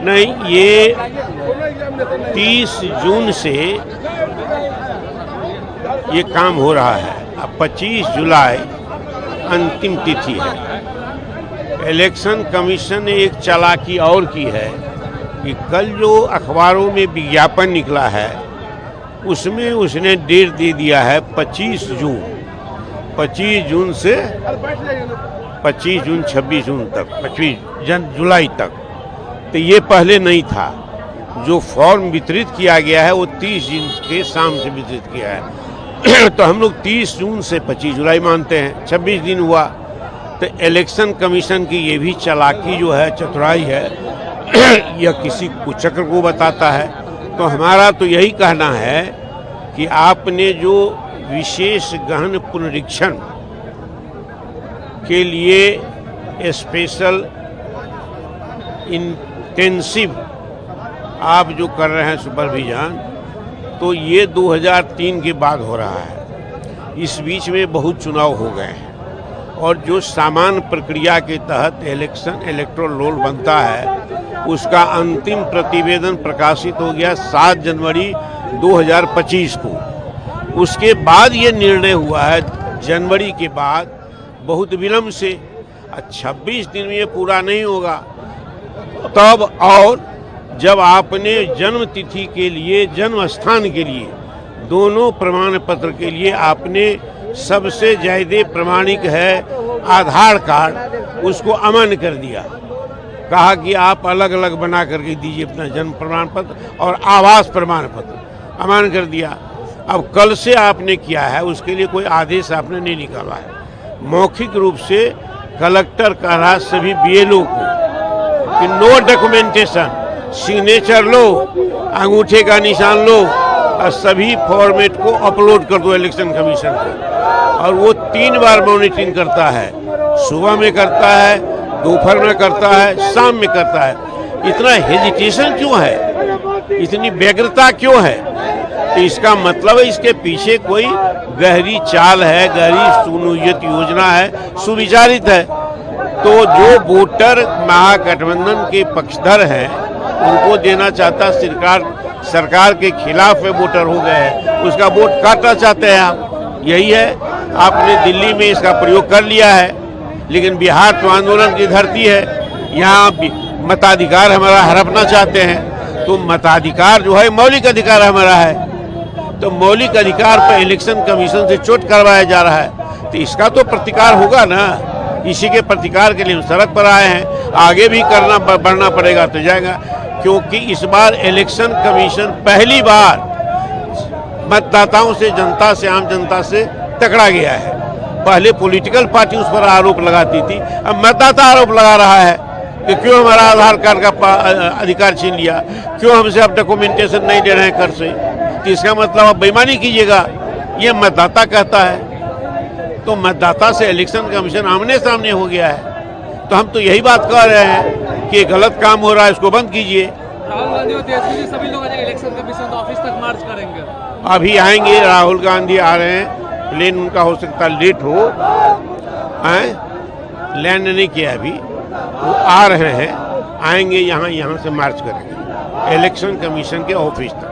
नहीं, ये 30 जून से ये काम हो रहा है। अब 25 जुलाई अंतिम तिथि है। इलेक्शन कमीशन ने एक चालाकी और की है कि कल जो अखबारों में विज्ञापन निकला है उसमें उसने डेट दे दिया है 25 जून। 25 जून से 25 जून 26 जून तक, 25 जुलाई तक। तो ये पहले नहीं था। जो फॉर्म वितरित किया गया है वो 30 जून के शाम से वितरित किया है। तो हम लोग 30 जून से 25 जुलाई मानते हैं, 26 दिन हुआ। तो इलेक्शन कमीशन की ये भी चालाकी जो है, चतुराई है, यह किसी कुचक्र को बताता है। तो हमारा तो यही कहना है कि आपने जो विशेष गहन पुनरीक्षण के लिए स्पेशल इंटेंसिव आप जो कर रहे हैं सुपरविजन, तो ये 2003 के बाद हो रहा है। इस बीच में बहुत चुनाव हो गए हैं और जो सामान्य प्रक्रिया के तहत इलेक्टोरल रोल बनता है उसका अंतिम प्रतिवेदन प्रकाशित हो गया 7 जनवरी 2025 को। उसके बाद ये निर्णय हुआ है जनवरी के बाद बहुत विलंब से। 26 दिन में ये पूरा नहीं होगा। तब और जब आपने जन्म तिथि के लिए, जन्म स्थान के लिए, दोनों प्रमाण पत्र के लिए आपने सबसे ज्यादा प्रमाणिक है आधार कार्ड, उसको अमान्य कर दिया। कहा कि आप अलग अलग बना करके दीजिए अपना जन्म प्रमाण पत्र और आवास प्रमाण पत्र, अमान्य कर दिया। अब कल से आपने किया है, उसके लिए कोई आदेश आपने नहीं निकाला है। मौखिक रूप से कलेक्टर का रहा सभी बीएलओ को कि नो डॉक्यूमेंटेशन, सिग्नेचर लो, अंगूठे का निशान लो और सभी फॉर्मेट को अपलोड कर दो इलेक्शन कमीशन को। और वो 3 बार मॉनिटरिंग करता है, सुबह में करता है, दोपहर में करता है, शाम में करता है। इतना हेजिटेशन क्यों है, इतनी व्यग्रता क्यों है? तो इसका मतलब है इसके पीछे कोई गहरी चाल है, गहरी सुनियोजित योजना है, सुविचारित है। तो जो वोटर महागठबंधन के पक्षधर हैं उनको देना चाहता सरकार के खिलाफ वोटर हो गए हैं, उसका वोट काटना चाहते हैं आप। यही है, आपने दिल्ली में इसका प्रयोग कर लिया है। लेकिन बिहार तो आंदोलन की धरती है, यहाँ मताधिकार हमारा हड़पना चाहते हैं। तो मताधिकार जो है मौलिक अधिकार हमारा है, तो मौलिक अधिकार पर इलेक्शन कमीशन से चोट करवाया जा रहा है। तो इसका तो प्रतिकार होगा ना। इसी के प्रतिकार के लिए हम सड़क पर आए हैं। आगे भी बढ़ना पड़ेगा तो जाएगा, क्योंकि इस बार इलेक्शन कमीशन पहली बार मतदाताओं से, जनता से, आम जनता से टकरा गया है। पहले पॉलिटिकल पार्टी उस पर आरोप लगाती थी, अब मतदाता आरोप लगा रहा है कि क्यों हमारा आधार कार्ड का अधिकार छीन लिया, क्यों हमसे अब डॉक्यूमेंटेशन नहीं दे रहे हैं कर से। तो इसका मतलब आप बेईमानी कीजिएगा, ये मतदाता कहता है। तो मतदाता से इलेक्शन कमीशन आमने सामने हो गया है। तो हम तो यही बात कह रहे हैं कि गलत काम हो रहा है, इसको बंद कीजिए। राहुल गांधी और तेजस्वी सभी लोग इलेक्शन कमीशन ऑफिस तक मार्च करेंगे। अभी आएंगे, राहुल गांधी आ रहे हैं, प्लेन उनका हो सकता लेट हो, लैंड नहीं किया अभी, वो आ रहे हैं, आएंगे यहाँ से मार्च करेंगे इलेक्शन कमीशन के ऑफिस तक।